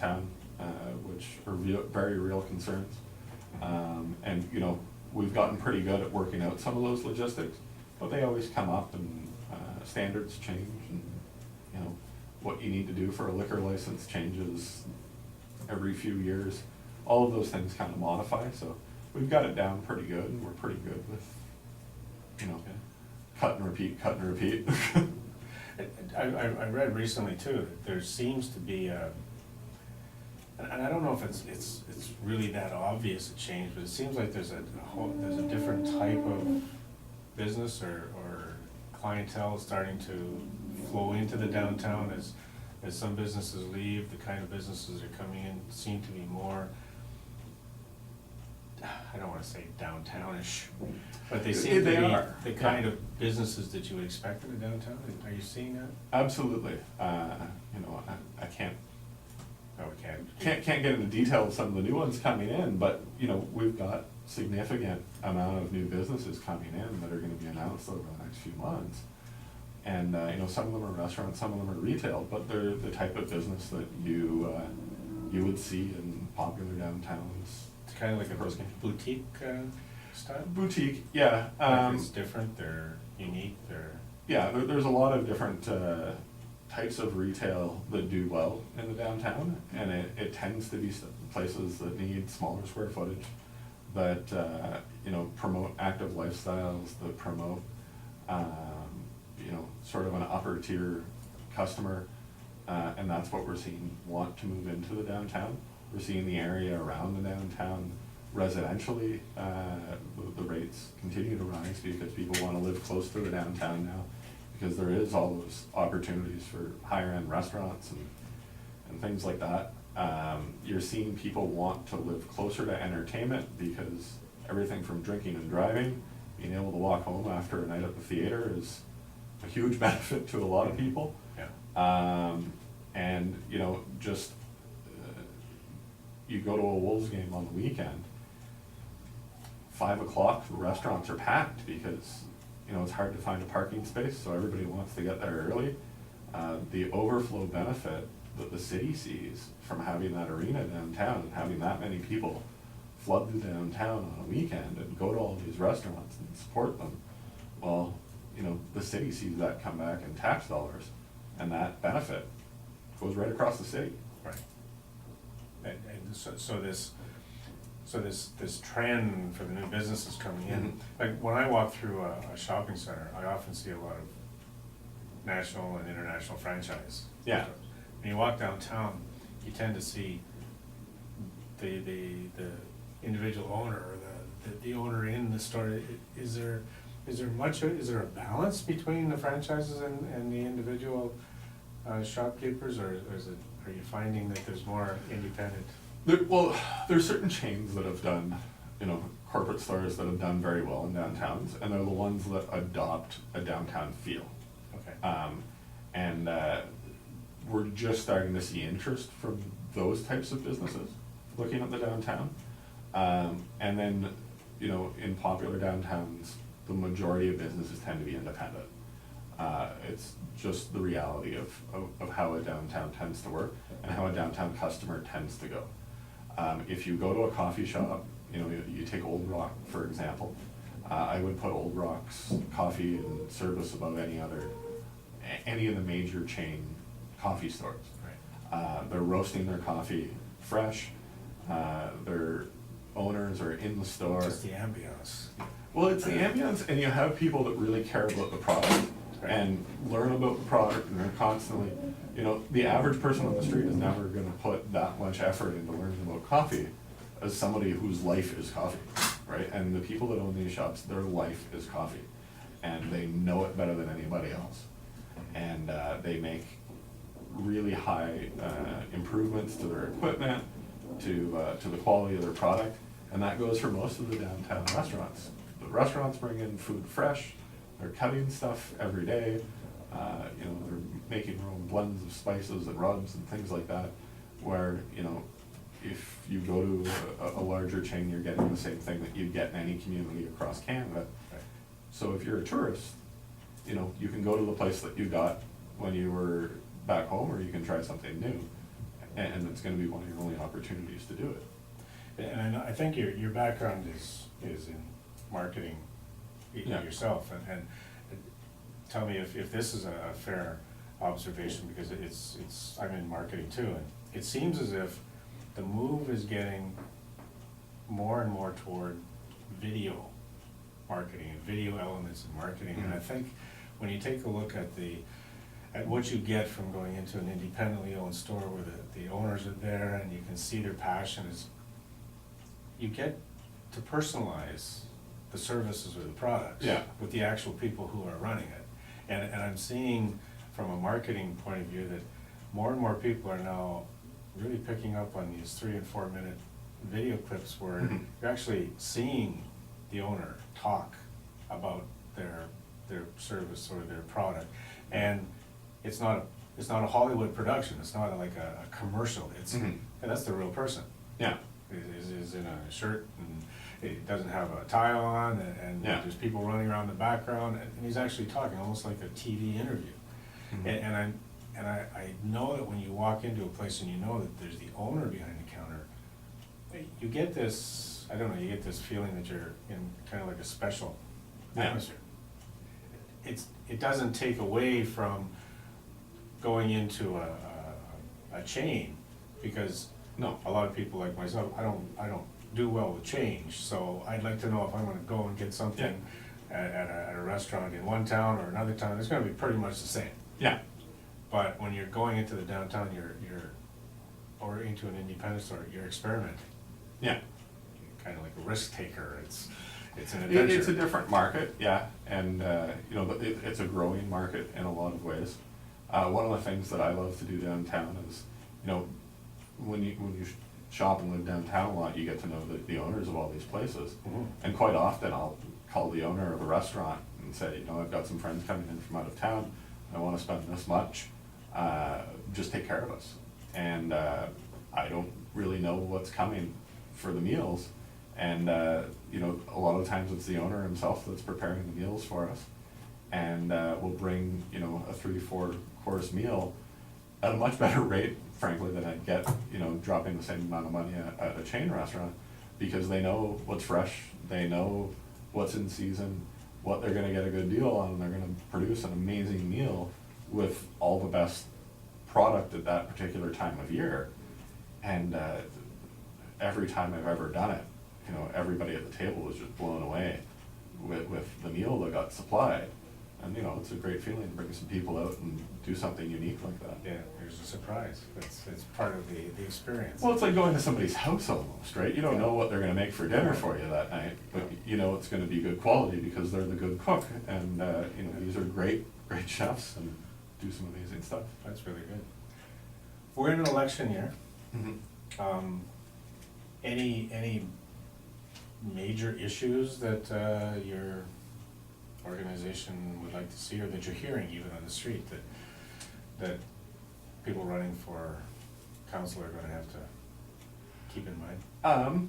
downtown, which are very real concerns. And, you know, we've gotten pretty good at working out some of those logistics, but they always come up, and standards change, and, you know, what you need to do for a liquor license changes every few years. All of those things kind of modify, so we've got it down pretty good, and we're pretty good with, you know, cut and repeat, cut and repeat. I read recently too that there seems to be a, and I don't know if it's really that obvious a change, but it seems like there's a different type of business or clientele starting to flow into the downtown as some businesses leave. The kind of businesses that are coming in seem to be more, I don't want to say downtownish, but they seem to be the kind of businesses that you would expect in a downtown. Are you seeing that? Absolutely. You know, I can't. No, we Can't get into detail of some of the new ones coming in, but, you know, we've got significant amount of new businesses coming in that are gonna be announced over the next few months. And, you know, some of them are restaurants, some of them are retail, but they're the type of business that you would see in popular downtowns. It's kind of like a boutique style? Boutique, yeah. Like it's different, they're unique, Yeah, there's a lot of different types of retail that do well in the downtown, and it tends to be places that need smaller square footage, that you know, promote active lifestyles, that promote you know, sort of an upper tier customer, and that's what we're seeing want to move into the downtown. We're seeing the area around the downtown residentially, the rates continue to rise because people want to live close to the downtown now, because there is all those opportunities for higher end restaurants and things like that. You're seeing people want to live closer to entertainment, because everything from drinking and driving, being able to walk home after a night at the theater is a huge benefit to a lot of people. Yeah. And, you know, just you go to a Wolves game on the weekend, 5 o'clock, the restaurants are packed because, you know, it's hard to find a parking space, so everybody wants to get there early. The overflow benefit that the city sees from having that arena downtown and having that many people flood the downtown on a weekend and go to all these restaurants and support them, well, you know, the city sees that come back in tax dollars, and that benefit goes right across the city. Right. And so this trend for the new businesses coming in, Mhm. like when I walk through a shopping center, I often see a lot of national and international franchise. Yeah. stores. When you walk downtown, you tend to see the individual owner, or the owner in the store. Is there a balance between the franchises and the individual shopkeepers, or are you finding that there's more independent? Well, there's certain chains that have done, you know, corporate stores that have done very well in downtowns, and they're the ones that adopt a downtown feel. Okay. And we're just starting to see interest from those types of businesses looking at the downtown. And then, you know, in popular downtowns, the majority of businesses tend to be independent. It's just the reality of how a downtown tends to work and how a downtown customer tends to go. If you go to a coffee shop, you know, you take Old Rock, for example. I would put Old Rock's coffee and service above any of the major chain coffee stores. Right. They're roasting their coffee fresh. Their owners are in the store. Just the ambiance. Well, it's the ambience, and you have people that really care about the product and learn about the product, and they're constantly, you know, the average person on the street is never gonna put that much effort into learning about coffee as somebody whose life is coffee, right? And the people that own these shops, their life is coffee, and they know it better than anybody else. And they make really high improvements to their equipment, to the quality of their product, and that goes for most of the downtown restaurants. The restaurants bring in food fresh, they're cutting stuff every day, you know, they're making their own blends of spices and rubs and things like that, where, you know, if you go to a larger chain, you're getting the same thing that you'd get in any community across Canada. Right. So if you're a tourist, you know, you can go to the place that you got when you were back home, or you can try something new. and it's gonna be one of your only opportunities to do it. And I know, I think your background is in marketing Yeah. yourself, and tell me if this is a fair observation, because I'm in marketing too, and it seems as if the move is getting more and more toward video marketing and video elements in marketing. And I think when you take a look at what you get from going into an independently owned store where the owners are there and you can see their passion, is you get to personalize the services or the products Yeah. with the actual people who are running it. And I'm seeing from a marketing point of view that more and more people are now really picking up on these 3 and 4 minute video clips where Mhm. you're actually seeing the owner talk about their service or their product. And it's not a Hollywood production, it's not like a commercial, it's, Mhm. and that's the real person. Yeah, Is in a shirt and it doesn't have a tie on, and Yeah. there's people running around the background, and he's actually talking, almost like a TV interview. Mhm. And I know that when you walk into a place and you know that there's the owner behind the counter, you get this, I don't know, you get this feeling that you're in kind of like a special Yeah. atmosphere. It doesn't take away from going into a chain, because no, a lot of people like myself, I don't do well with change, so I'd like to know if I'm gonna go and get something at a restaurant in one town or another town, it's gonna be pretty much the same. yeah, But when you're going into the downtown, or into an independent store, you're experimenting. yeah. You're kind of like a risk taker, it's an It's a adventure. different market, yeah, and, you know, but it's a growing market in a lot of ways. One of the things that I love to do downtown is, you know, when you shop and live downtown a lot, you get to know the owners of all these places. Mhm. And quite often, I'll call the owner of a restaurant and say, you know, I've got some friends coming in from out of town, I wanna spend this much, just take care of us. And, I don't really know what's coming for the meals, and, you know, a lot of times it's the owner himself that's preparing the meals for us. And, we'll bring, you know, a 3-4 course meal at a much better rate, frankly, than I'd get, you know, dropping the same amount of money at a chain restaurant, because they know what's fresh, they know what's in season, what they're gonna get a good deal on, and they're gonna produce an amazing meal with all the best product at that particular time of year. And, every time I've ever done it, you know, everybody at the table was just blown away with the meal that got supplied. And, you know, it's a great feeling to bring some people out and do something unique like that. Yeah, there's a surprise, it's part of the experience. Well, it's like going to somebody's house almost, right? You don't know what they're gonna make for dinner for you that night, but you know it's gonna be good quality because they're the good cook. And, you know, these are great chefs and do some amazing stuff. That's really good. We're in an election year. Mm-hmm. Any major issues that your organization would like to see, or that you're hearing even on the street, that people running for council are gonna have to keep in mind?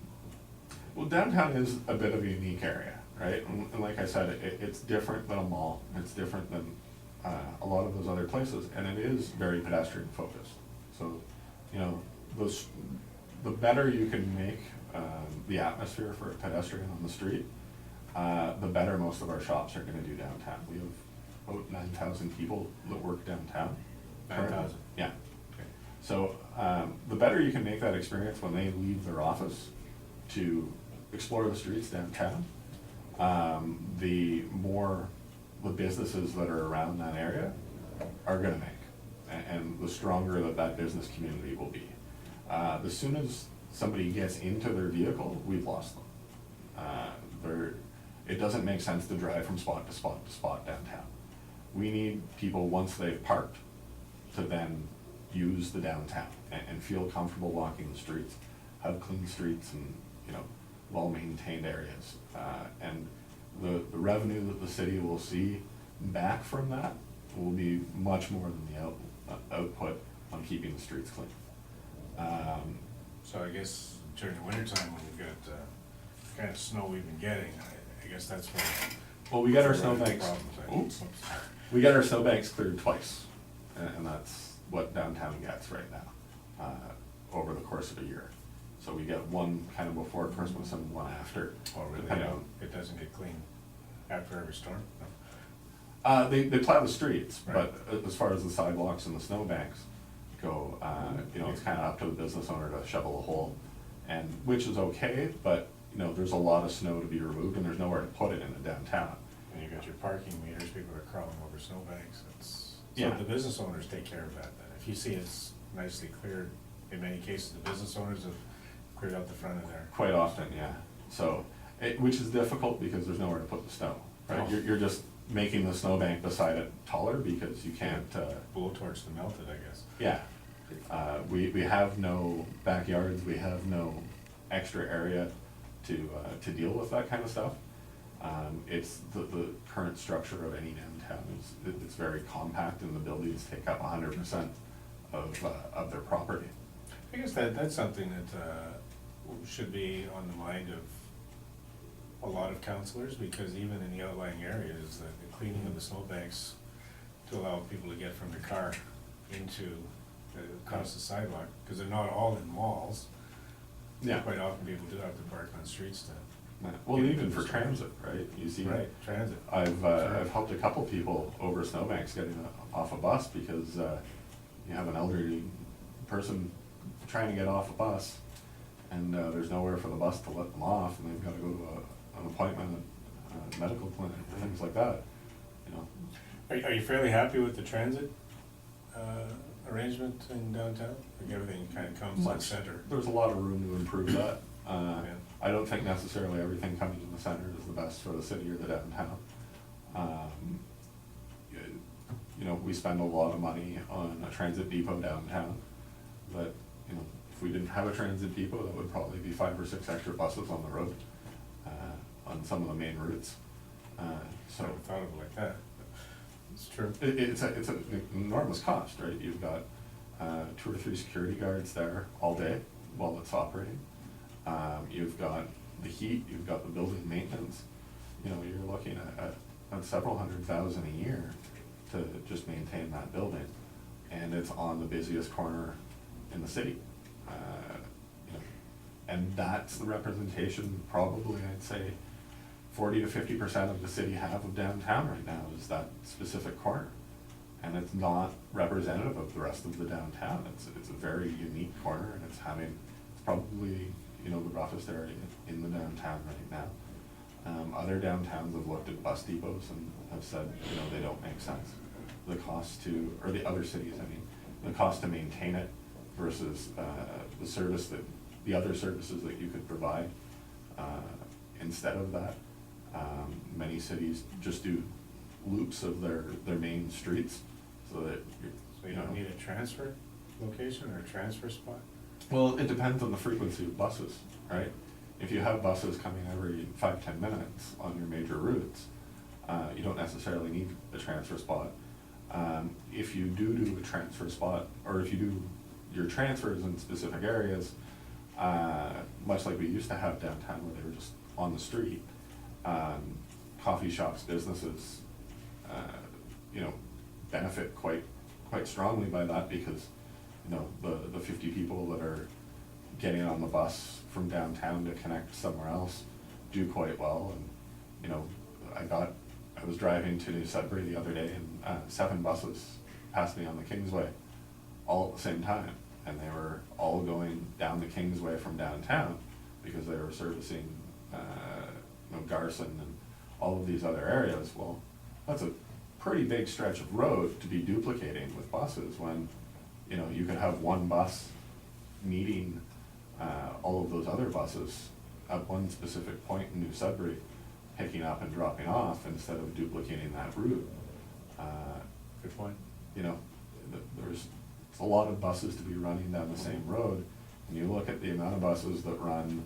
Well, downtown is a bit of a unique area, right? And like I said, it's different than a mall, it's different than a lot of those other places, and it is very pedestrian focused. So, you know, the better you can make the atmosphere for a pedestrian on the street, the better most of our shops are gonna do downtown. We have about 9,000 people that work downtown. 9,000? Yeah. So, the better you can make that experience when they leave their office to explore the streets downtown, the more the businesses that are around that area are gonna make, and the stronger that business community will be. As soon as somebody gets into their vehicle, we've lost them. It doesn't make sense to drive from spot to spot to spot downtown. We need people, once they've parked, to then use the downtown and feel comfortable walking the streets, have clean streets and, you know, well-maintained areas. And the revenue that the city will see back from that will be much more than the output on keeping the streets clean. So I guess during the winter time, when we've got the kind of snow we've been getting, I guess that's when. Well, we got our that's one of the snowbanks. problems, I think. We got our snowbanks cleared twice, and that's what downtown gets right now. over the course of a year. So we get one kind of before Christmas and one after. Oh, really? depending on- It doesn't get cleaned after every storm? No. They plow the streets, Right. but as far as the sidewalks and the snowbanks go, it's kind of up to the business owner to shovel a hole, and, which is okay, but, there's a lot of snow to be removed, and there's nowhere to put it in the downtown. And you got your parking meters, people are crawling over snowbanks, so Yeah. the business owners take care of that then. If you see it's nicely cleared, in many cases, the business owners have cleared out the front of there. Quite often, yeah. So, which is difficult because there's nowhere to put the snow, right? Oh. You're just making the snowbank beside it taller because you can't, Blowtorch to melt it, I guess. yeah. We have no backyards, we have no extra area to deal with that kind of stuff. It's the current structure of any downtown it's very compact, and the buildings take up 100% of their property. I guess that's something that should be on the mind of a lot of councillors, because even in the outlying areas, the cleaning of the snowbanks to allow people to get from their car into, across the sidewalk, because they're not all in malls. Yeah. Quite often people do have to park on streets to. Well, even for transit, right? You see. Right, transit. I've helped a couple people over snowbanks getting off a bus because you have an elderly person trying to get off a bus, and there's nowhere for the bus to let them off, and they've got to go to an appointment at a medical clinic or things like that. Are you fairly happy with the transit arrangement in downtown? Like everything kind of comes to the center? There's a lot of room to improve that. Yeah. I don't think necessarily everything coming to the center is the best for the city or the downtown. We spend a lot of money on a transit depot downtown, but, if we didn't have a transit depot, that would probably be 5 or 6 extra buses on the road, on some of the main routes. So Never thought of it like that. It's true. it's an enormous cost, right? You've got 2 or 3 security guards there all day while it's operating. You've got the heat, you've got the building maintenance. You're looking at several $100,000 a year to just maintain that building, and it's on the busiest corner in the city. And that's the representation, probably, I'd say 40 to 50% of the city have of downtown right now is that specific corner. And it's not representative of the rest of the downtown. It's a very unique corner, and it's probably, the roughest area in the downtown right now. Other downtowns have looked at bus depots and have said, they don't make sense. The cost or the other cities, the cost to maintain it versus the other services that you could provide instead of that. Many cities just do loops of their main streets so that So you don't need a transfer location or a transfer spot? Well, it depends on the frequency of buses, right? If you have buses coming every 5-10 minutes on your major routes, you don't necessarily need a transfer spot. If you do a transfer spot, or if you do your transfers in specific areas, much like we used to have downtown where they were just on the street, coffee shops, businesses, benefit quite strongly by that because, the 50 people that are getting on the bus from downtown to connect somewhere else do quite well. And, I was driving to New Sudbury the other day, and 7 buses passed me on the Kingsway all at the same time. And they were all going down the Kingsway from downtown because they were servicing, Garson and all of these other areas. Well, that's a pretty big stretch of road to be duplicating with buses when, you could have one bus meeting all of those other buses at one specific point in New Sudbury, picking up and dropping off instead of duplicating that route. Good point. There's a lot of buses to be running down the same road, and you look at the amount of buses that run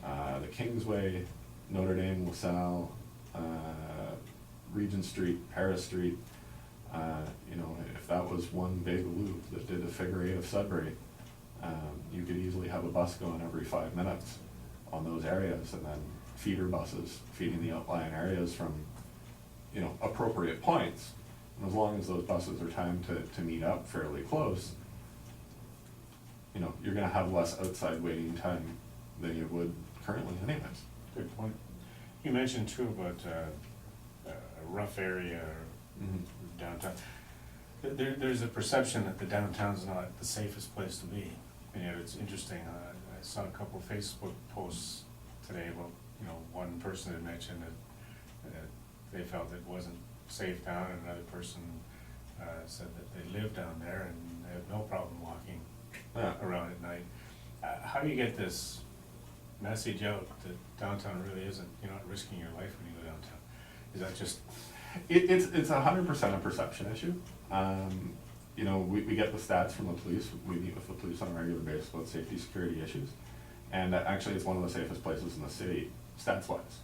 the Kingsway, Notre Dame, LaSalle, Regent Street, Paris Street. If that was one big loop that did a figure 8 of Sudbury, you could easily have a bus going every 5 minutes on those areas, and then feeder buses feeding the outlying areas from, appropriate points. And as long as those buses are timed to meet up fairly close, you know, you're gonna have less outside waiting time than you would currently anyways. Good point. You mentioned too about a rough area Mhm. downtown. There's a perception that the downtown's not the safest place to be, and yet it's interesting. I saw a couple of Facebook posts today about, you know, one person had mentioned that they felt it wasn't safe down, and another person said that they live down there and they have no problem walking Yeah. around at night. How do you get this message out that downtown really isn't, you're not risking your life when you go downtown? Is that just? It's 100% a perception issue. You know, we get the stats from the police, we meet with the police on a regular basis about safety, security issues. And actually, it's one of the safest places in the city, stats-wise.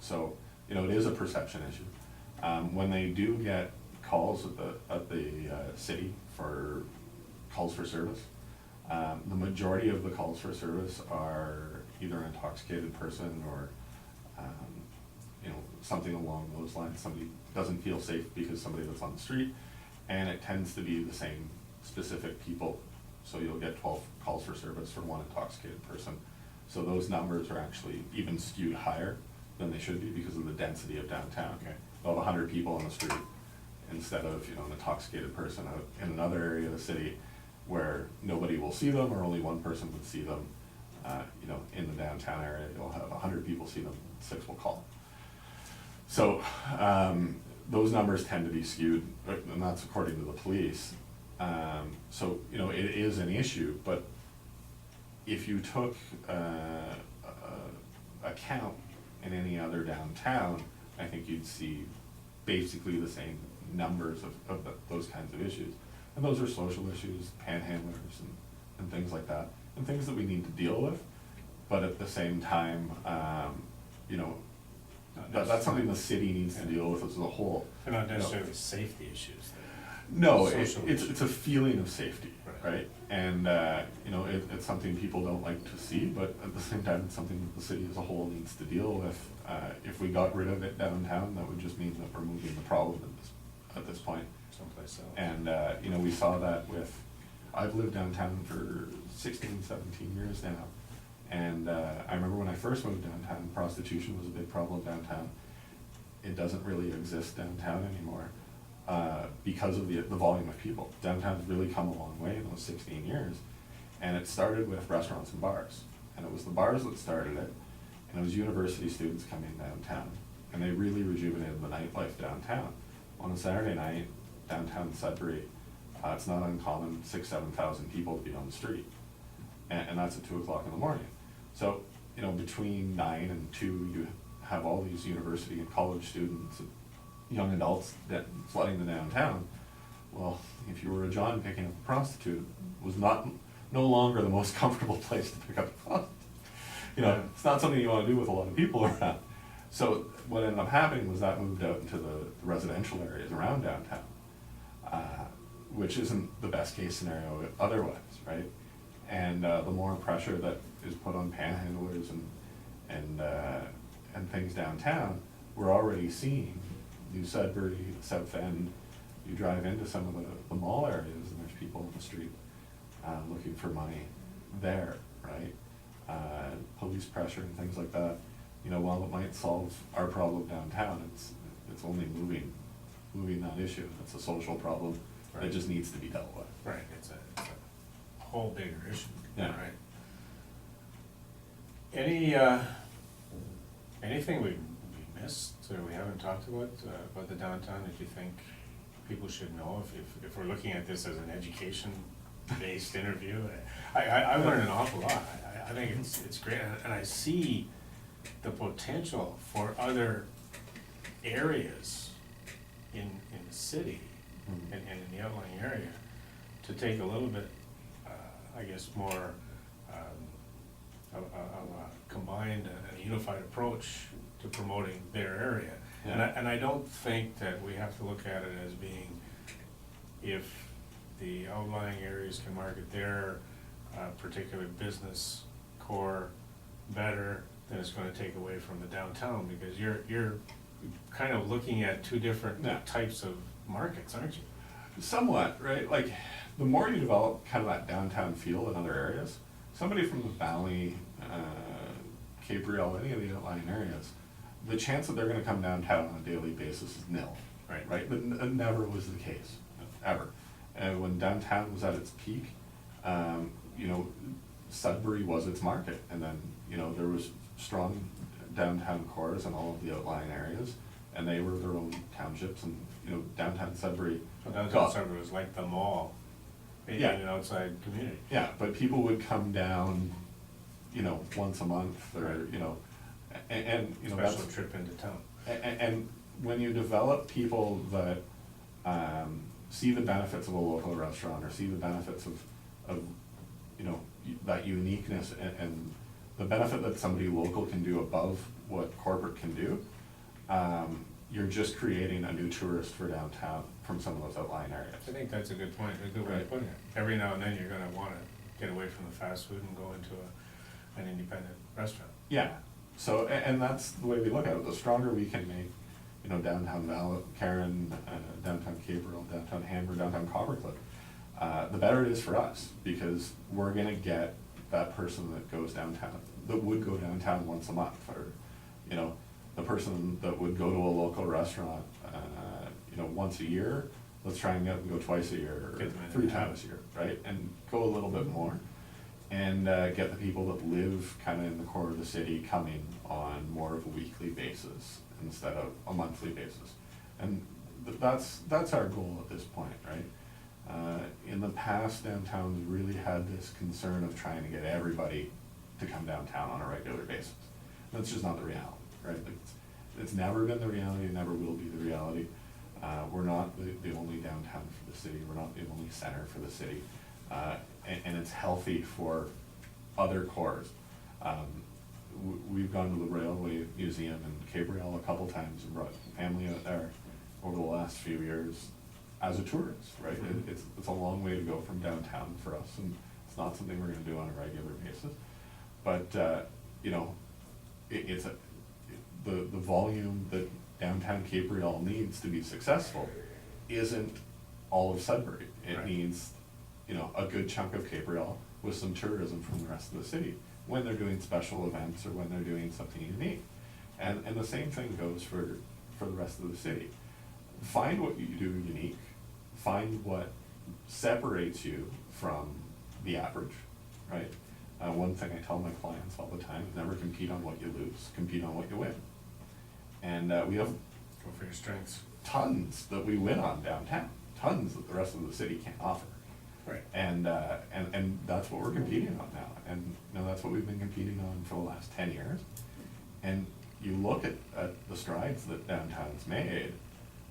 So, you know, it is a perception issue. When they do get calls at the city for calls for service, the majority of the calls for service are either an intoxicated person or, you know, something along those lines. Somebody doesn't feel safe because somebody that's on the street, and it tends to be the same specific people. So you'll get 12 calls for service for one intoxicated person. So those numbers are actually even skewed higher than they should be because of the density of downtown. Okay. They'll have 100 people on the street instead of, you know, an intoxicated person out in another area of the city where nobody will see them or only one person would see them. You know, in the downtown area, you'll have 100 people see them, 6 will call. So those numbers tend to be skewed, and that's according to the police. So, you know, it is an issue, but if you took a count in any other downtown, I think you'd see basically the same numbers of those kinds of issues. And those are social issues, panhandlers and things like that, and things that we need to deal with. But at the same time, you know, that's something the city needs to deal with as a whole. They're not You know, necessarily safety issues. no, Social it's a feeling of safety, Right. right? And, you know, it's something people don't like to see, but at the same time, it's something that the city as a whole needs to deal with. If we got rid of it downtown, that would just mean that we're moving the problem at this point. Someplace else. And, you know, we saw that with, I've lived downtown for 16, 17 years now. And I remember when I first moved downtown, prostitution was a big problem downtown. It doesn't really exist downtown anymore because of the volume of people. Downtown's really come a long way in those 16 years. And it started with restaurants and bars. And it was the bars that started it. And it was university students coming downtown. And they really rejuvenated the nightlife downtown. On a Saturday night, downtown Sudbury, it's not uncommon, 6,000 to 7,000 people to be on the street. And that's at 2 o'clock in the morning. So, you know, between 9 and 2, you have all these university and college students, young adults that flooding the downtown. Well, if you were a John picking up a prostitute, it was no longer the most comfortable place to pick up a prostitute. You know, it's not something you want to do with a lot of people around. So what ended up happening was that moved out into the residential areas around downtown, which isn't the best case scenario otherwise, right? And the more pressure that is put on panhandlers and things downtown, we're already seeing New Sudbury, South End. You drive into some of the mall areas and there's people on the street looking for money there, right? Police pressure and things like that. You know, while it might solve our problem downtown, it's only moving that issue. It's a social problem that Right. just needs to be dealt with. Right, it's a whole bigger issue. Yeah. Right. Anything we missed or we haven't talked about the downtown that you think people should know if we're looking at this as an education-based interview? I learned an awful lot. I think it's great, and I see the potential for other areas in the city Mhm. and in the outlying area to take a little bit, I guess, more of a combined and unified approach to promoting their area. Yeah. And I don't think that we have to look at it as being, if the outlying areas can market their particular business core better, then it's gonna take away from the downtown, because you're kind of looking at two different Yeah. types of markets, aren't you? Somewhat, right? Like, the more you develop kind of that downtown feel in other areas, somebody from the Valley, Cape Real, any of the outlying areas, the chance that they're gonna come downtown on a daily basis is nil. Right. Right? But it never was the case, ever. And when downtown was at its peak, you know, Sudbury was its market, and then, you know, there was strong downtown cores in all of the outlying areas, and they were their own townships, and, you know, downtown Sudbury. So Downtown Sudbury was like the mall, being Yeah. an outside community. Yeah, but people would come down, you know, once a month, or, you know, and you know, that's. Special trip into town. And when you develop people that, see the benefits of a local restaurant, or see the benefits of, you know, that uniqueness, and the benefit that somebody local can do above what corporate can do, you're just creating a new tourist for downtown from some of those outlying areas. I think that's a good point, a good way of Right. putting it. Every now and then, you're gonna wanna get away from the fast food and go into an independent restaurant. Yeah, so, and that's the way we look at it, the stronger we can make, you know, downtown Karen, downtown Gabriel, downtown Hammer, downtown Coppercliff, the better it is for us, because we're gonna get that person that goes downtown, that would go downtown once a month, or, you know, the person that would go to a local restaurant, you know, once a year, let's try and go twice a year, or Get them in 3 and out. times a year, right? And go a little bit more, and get the people that live kind of in the core of the city coming on more of a weekly basis instead of a monthly basis. And that's our goal at this point, right? In the past, downtown's really had this concern of trying to get everybody to come downtown on a regular basis. That's just not the reality, right? Like, it's never been the reality, it never will be the reality. We're not the only downtown for the city, we're not the only center for the city. And it's healthy for other cores. We've gone to the Railway Museum in Gabriel a couple times and brought family out there over the last few years as a tourist, right? It's a long way to go from downtown for us, and it's not something we're gonna do on a regular basis. But, you know, the volume that downtown Gabriel needs to be successful isn't all of Sudbury. It Right. needs, you know, a good chunk of Gabriel with some tourism from the rest of the city, when they're doing special events or when they're doing something unique. And the same thing goes for the rest of the city. Find what you do unique, find what separates you from the average, right? One thing I tell my clients all the time is never compete on what you lose, compete on what you win. And we have Go for your strengths. tons that we win on downtown, tons that the rest of the city can't offer. Right. And that's what we're competing on now, and, you know, that's what we've been competing on for the last 10 years. And you look at the strides that downtown's made,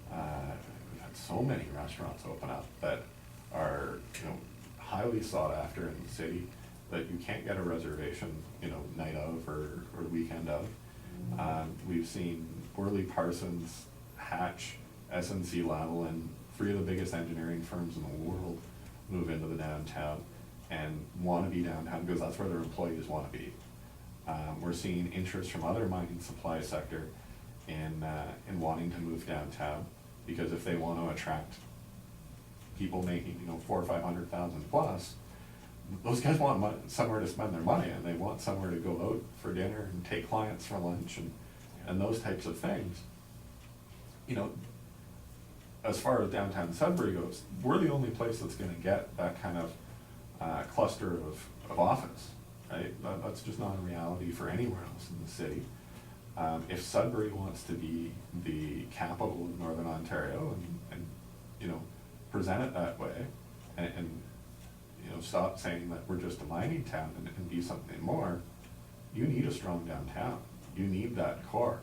we've had so many restaurants open up that are, you know, highly sought after in the city, that you can't get a reservation, you know, night of or weekend of. We've seen Worley Parsons, Hatch, SNC Lavalin, 3 of the biggest engineering firms in the world move into the downtown and want to be downtown because that's where their employees want to be. We're seeing interest from other mining supply sector in wanting to move downtown, because if they want to attract people making, you know, 400,000 or 500,000 plus, those guys want somewhere to spend their money, and they want somewhere to go out for dinner and take clients for lunch and those types of things. You know, as far as downtown Sudbury goes, we're the only place that's gonna get that kind of cluster of office, right? That's just not a reality for anywhere else in the city. If Sudbury wants to be the capital of Northern Ontario and you know, present it that way, and you know, stop saying that we're just a mining town and be something more, you need a strong downtown. You need that core.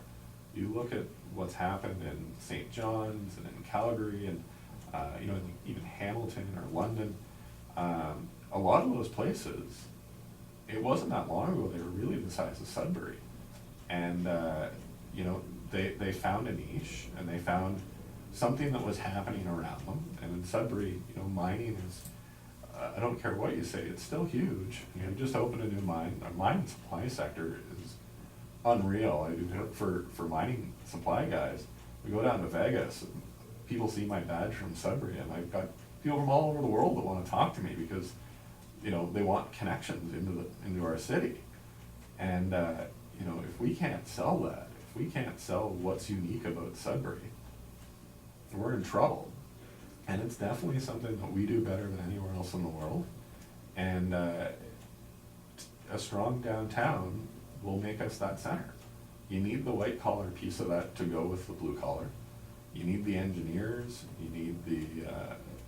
You look at what's happened in St. John's and in Calgary and, you know, even Hamilton or London, a lot of those places, it wasn't that long ago, they were really the size of Sudbury. And, you know, they found a niche, and they found something that was happening around them. And in Sudbury, you know, mining is, I don't care what you say, it's still huge. You know, just opened a new mine. Our mine supply sector is unreal. I do for mining supply guys. We go down to Vegas, people see my badge from Sudbury, and I've got people from all over the world that wanna talk to me because, you know, they want connections into our city. And, you know, if we can't sell that, if we can't sell what's unique about Sudbury, we're in trouble. And it's definitely something that we do better than anywhere else in the world. And, a strong downtown will make us that center. You need the white collar piece of that to go with the blue collar. You need the engineers, you need the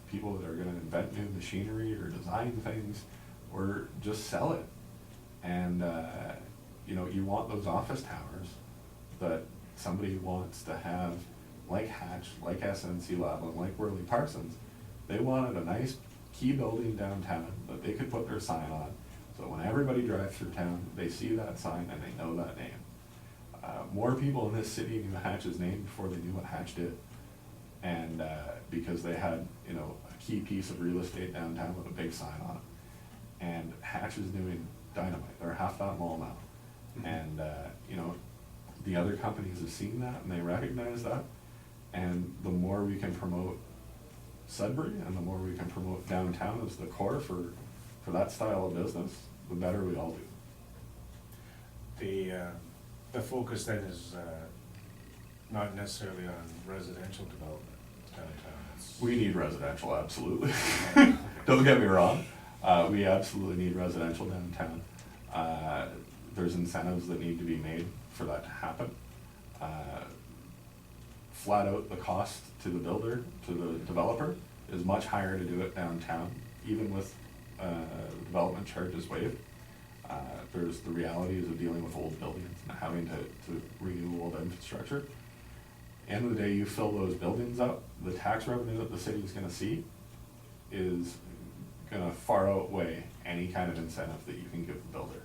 people that are gonna invent new machinery or design things, or just sell it. And, you know, you want those office towers that somebody wants to have, like Hatch, like SNC Lavalin, like Worley Parsons. They wanted a nice key building downtown that they could put their sign on, so when everybody drives through town, they see that sign and they know that name. More people in this city knew Hatch's name before they knew what Hatch did. And, because they had, you know, a key piece of real estate downtown with a big sign on it. And Hatch is doing dynamite, they're half that mall now. And, you know, the other companies have seen that and they recognize that. And the more we can promote Sudbury and the more we can promote downtown as the core for that style of business, the better we all do. The focus then is not necessarily on residential development downtown. We need residential, absolutely. Don't get me wrong, we absolutely need residential downtown. There's incentives that need to be made for that to happen. Flat out, the cost to the builder, to the developer, is much higher to do it downtown, even with development charges waived. There's the realities of dealing with old buildings and having to renew old infrastructure. End of the day, you fill those buildings up, the tax revenue that the city's gonna see is gonna far outweigh any kind of incentive that you can give the builder.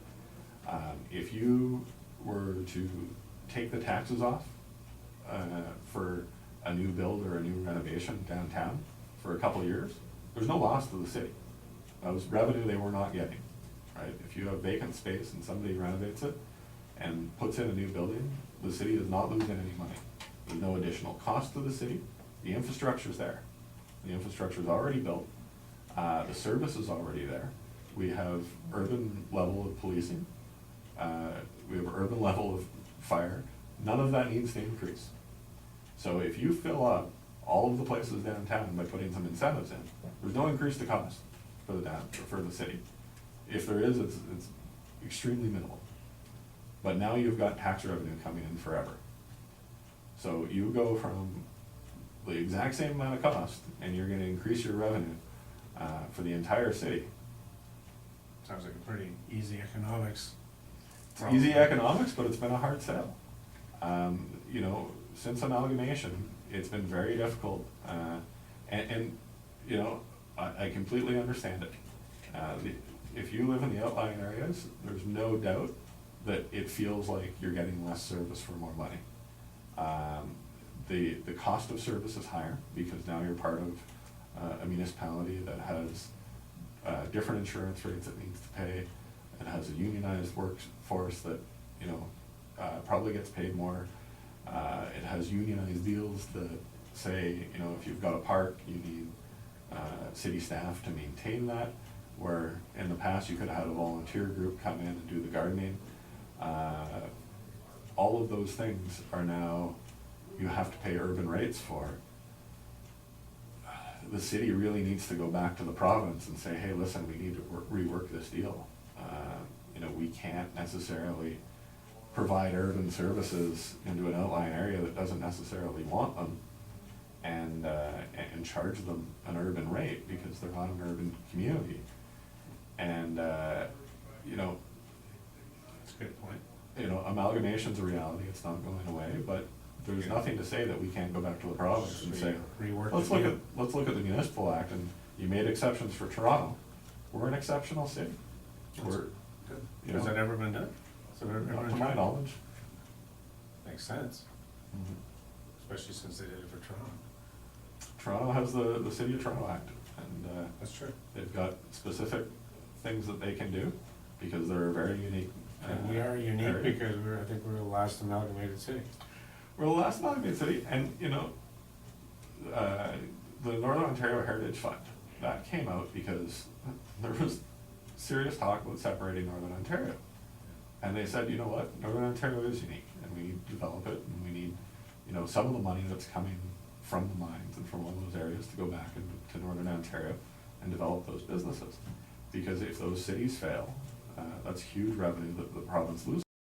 If you were to take the taxes off for a new build or a new renovation downtown for a couple of years, there's no loss to the city. That was revenue they were not getting, right? If you have vacant space and somebody renovates it and puts in a new building, the city is not losing any money. There's no additional cost to the city. The infrastructure's there. The infrastructure's already built. The service is already there. We have urban level of policing. We have urban level of fire. None of that needs to increase. So if you fill up all of the places downtown by putting some incentives in, there's no increase to cost for the city. If there is, it's extremely minimal. But now you've got tax revenue coming in forever. So you go from the exact same amount of cost and you're gonna increase your revenue for the entire city. Sounds like a pretty easy economics. It's easy economics, but it's been a hard sell. You know, since amalgamation, it's been very difficult. And you know, I completely understand it. If you live in the outlying areas, there's no doubt that it feels like you're getting less service for more money. The cost of service is higher because now you're part of a municipality that has different insurance rates it needs to pay. It has a unionized workforce that, you know, probably gets paid more. It has unionized deals that say, you know, if you've got a park, you need city staff to maintain that, where in the past you could have had a volunteer group come in and do the gardening. All of those things are now, you have to pay urban rates for. The city really needs to go back to the province and say, hey, listen, we need to rework this deal. You know, we can't necessarily provide urban services into an outlying area that doesn't necessarily want them and charge them an urban rate because they're not an urban community. And, you know, That's a good point. You know, amalgamation's a reality, it's not going away, but there's nothing to say that we can't go back to the province and say, Rework let's the look deal. at the municipal act, and you made exceptions for Toronto. We're an exceptional city. We're, Good. you Has know, that ever been done? Has it ever not been to my tried? knowledge. Makes sense, Mhm. especially since they did it for Toronto. Toronto has the City of Toronto Act, and That's true. they've got specific things that they can do because they're a very unique. And we are unique area. because I think we're the last amalgamated city. We're the last amalgamated city, and you know, the Northern Ontario Heritage Fund, that came out because there was serious talk about separating Northern Ontario. And they said, you know what, Northern Ontario is unique, and we need to develop it, and we need, you know, some of the money that's coming from the mines and from all those areas to go back to Northern Ontario and develop those businesses. Because if those cities fail, that's huge revenue that the province loses.